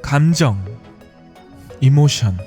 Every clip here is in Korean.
감정, 이모션.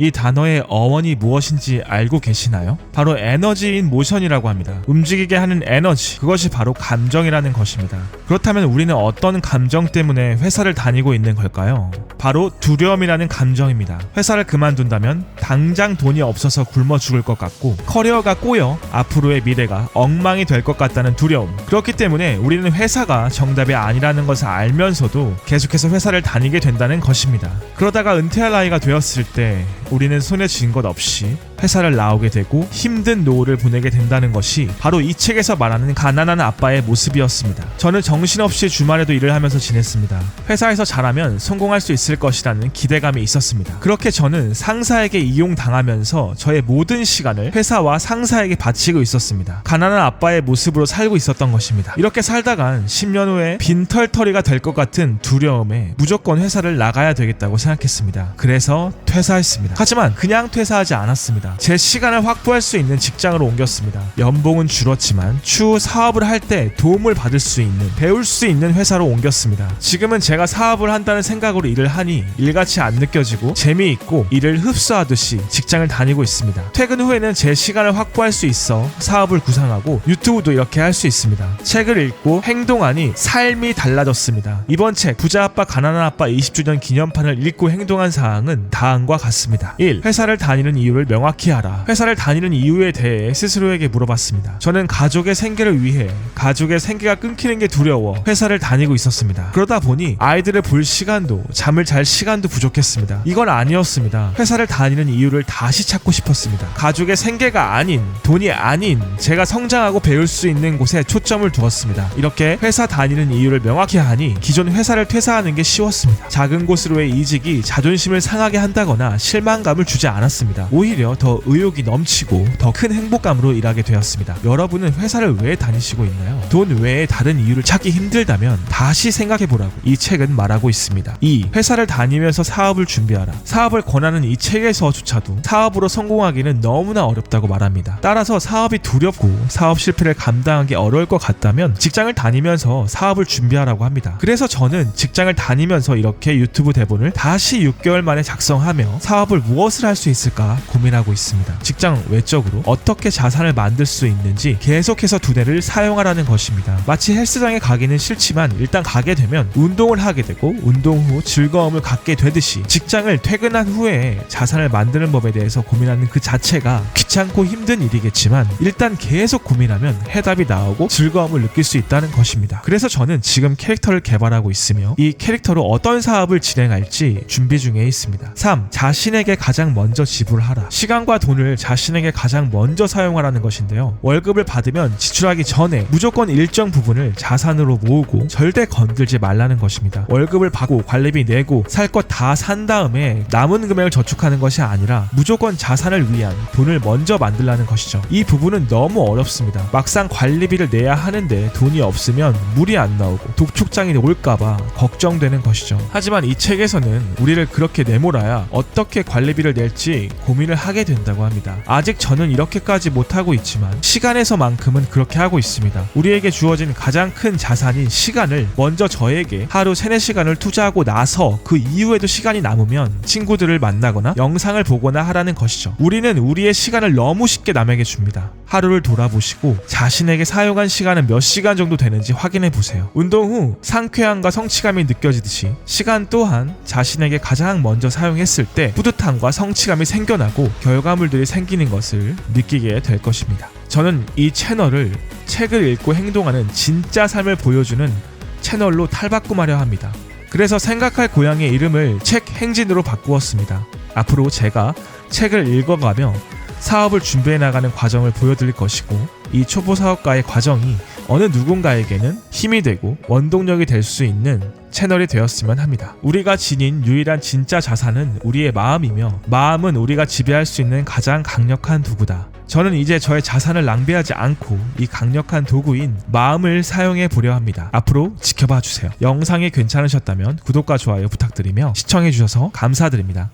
이 단어의 어원이 무엇인지 알고 계시나요? 바로 에너지인 모션이라고 합니다. 움직이게 하는 에너지, 그것이 바로 감정이라는 것입니다. 그렇다면 우리는 어떤 감정 때문에 회사를 다니고 있는 걸까요? 바로 두려움이라는 감정입니다. 회사를 그만둔다면 당장 돈이 없어서 굶어 죽을 것 같고 커리어가 꼬여 앞으로의 미래가 엉망이 될 것 같다는 두려움. 그렇기 때문에 우리는 회사가 정답이 아니라는 것을 알면서도 계속해서 회사를 다니게 된다는 것입니다. 그러다가 은퇴할 나이가 되었을 때 우리는 손에 쥔 것 없이 회사를 나오게 되고 힘든 노후를 보내게 된다는 것이 바로 이 책에서 말하는 가난한 아빠의 모습이었습니다. 저는 정신없이 주말에도 일을 하면서 지냈습니다. 회사에서 잘하면 성공할 수 있을 것이라는 기대감이 있었습니다. 그렇게 저는 상사에게 이용당하면서 저의 모든 시간을 회사와 상사에게 바치고 있었습니다. 가난한 아빠의 모습으로 살고 있었던 것입니다. 이렇게 살다간 10년 후에 빈털터리가 될 것 같은 두려움에 무조건 회사를 나가야 되겠다고 생각했습니다. 그래서 퇴사했습니다. 하지만 그냥 퇴사하지 않았습니다. 제 시간을 확보할 수 있는 직장으로 옮겼습니다. 연봉은 줄었지만 추후 사업을 할 때 도움을 받을 수 있는, 배울 수 있는 회사로 옮겼습니다. 지금은 제가 사업을 한다는 생각으로 일을 하니 일같이 안 느껴지고 재미있고 일을 흡수하듯이 직장을 다니고 있습니다. 퇴근 후에는 제 시간을 확보할 수 있어 사업을 구상하고 유튜브도 이렇게 할 수 있습니다. 책을 읽고 행동하니 삶이 달라졌습니다. 이번 책 부자 아빠 가난한 아빠 20주년 기념판을 읽고 행동한 사항은 다음과 같습니다. 1. 회사를 다니는 이유를 명확히 하라. 회사를 다니는 이유에 대해 스스로에게 물어봤습니다. 저는 가족의 생계를 위해 가족의 생계가 끊기는 게 두려워 회사를 다니고 있었습니다. 그러다 보니 아이들을 볼 시간도 잠을 잘 시간도 부족했습니다. 이건 아니었습니다. 회사를 다니는 이유를 다시 찾고 싶었습니다. 가족의 생계가 아닌, 돈이 아닌 제가 성장하고 배울 수 있는 곳에 초점을 두었습니다. 이렇게 회사 다니는 이유를 명확히 하니 기존 회사를 퇴사하는 게 쉬웠습니다. 작은 곳으로의 이직이 자존심을 상하게 한다거나 실망감을 주지 않았습니다. 오히려 더 의욕이 넘치고 더 큰 행복감으로 일하게 되었습니다. 여러분은 회사를 왜 다니시고 있나요? 돈 외에 다른 이유를 찾기 힘들다면 다시 생각해보라고 이 책은 말하고 있습니다. 2. 회사를 다니면서 사업을 준비하라. 사업을 권하는 이 책에서조차도 사업으로 성공하기는 너무나 어렵다고 말합니다. 따라서 사업이 두렵고 사업 실패를 감당하기 어려울 것 같다면 직장을 다니면서 사업을 준비하라고 합니다. 그래서 저는 직장을 다니면서 이렇게 유튜브 대본을 다시 6개월 만에 작성하며 사업을 무엇을 할 수 있을까 고민하고 있습니다. 직장 외적으로 어떻게 자산을 만들 수 있는지 계속해서 두뇌를 사용하라는 것입니다. 마치 헬스장에 가기는 싫지만 일단 가게 되면 운동을 하게 되고 운동 후 즐거움을 갖게 되듯이 직장을 퇴근한 후에 자산을 만드는 법에 대해서 고민하는 그 자체가 귀찮고 힘든 일이겠지만 일단 계속 고민하면 해답이 나오고 즐거움을 느낄 수 있다는 것입니다. 그래서 저는 지금 캐릭터를 개발하고 있으며 이 캐릭터로 어떤 사업을 진행할지 준비 중에 있습니다. 3. 자신에게 가장 먼저 지불하라. 시간과 돈을 자신에게 가장 먼저 사용하라는 것인데요. 월급을 받으면 지출하기 전에 무조건 일정 부분을 자산으로 모으고 절대 건들지 말라는 것입니다. 월급을 받고 관리비 내고 살 것 다 산 다음에 남은 금액을 저축하는 것이 아니라 무조건 자산을 위한 돈을 먼저 만들라는 것이죠. 이 부분은 너무 어렵습니다. 막상 관리비를 내야 하는데 돈이 없으면 물이 안 나오고 독촉장이 올까봐 걱정되는 것이죠. 하지만 이 책에서는 우리를 그렇게 내몰아야 어떻게 관리비를 낼지 고민을 하게 된다고 합니다. 아직 저는 이렇게까지 못하고 있지만 시간에서만큼은 그렇게 하고 있습니다. 우리에게 주어진 가장 큰 자산인 시간을 먼저 저에게 하루 3-4시간을 투자하고 나서 그 이후에도 시간이 남으면 친구들을 만나거나 영상을 보거나 하라는 것이죠. 우리는 우리의 시간을 너무 쉽게 남에게 줍니다. 하루를 돌아보시고 자신에게 사용한 시간은 몇 시간 정도 되는지 확인해 보세요. 운동 후 상쾌함과 성취감이 느껴지듯이 시간 또한 자신에게 가장 먼저 사용했을 때 뿌듯함과 성취감이 생겨나고 결과물들이 생기는 것을 느끼게 될 것입니다. 저는 이 채널을 책을 읽고 행동하는 진짜 삶을 보여주는 채널로 탈바꿈하려 합니다. 그래서 생각할 고양이의 이름을 책 행진으로 바꾸었습니다. 앞으로 제가 책을 읽어가며 사업을 준비해 나가는 과정을 보여드릴 것이고 이 초보 사업가의 과정이 어느 누군가에게는 힘이 되고 원동력이 될 수 있는 채널이 되었으면 합니다. 우리가 지닌 유일한 진짜 자산은 우리의 마음이며 마음은 우리가 지배할 수 있는 가장 강력한 도구다. 저는 이제 저의 자산을 낭비하지 않고 이 강력한 도구인 마음을 사용해 보려 합니다. 앞으로 지켜봐 주세요. 영상이 괜찮으셨다면 구독과 좋아요 부탁드리며 시청해 주셔서 감사드립니다.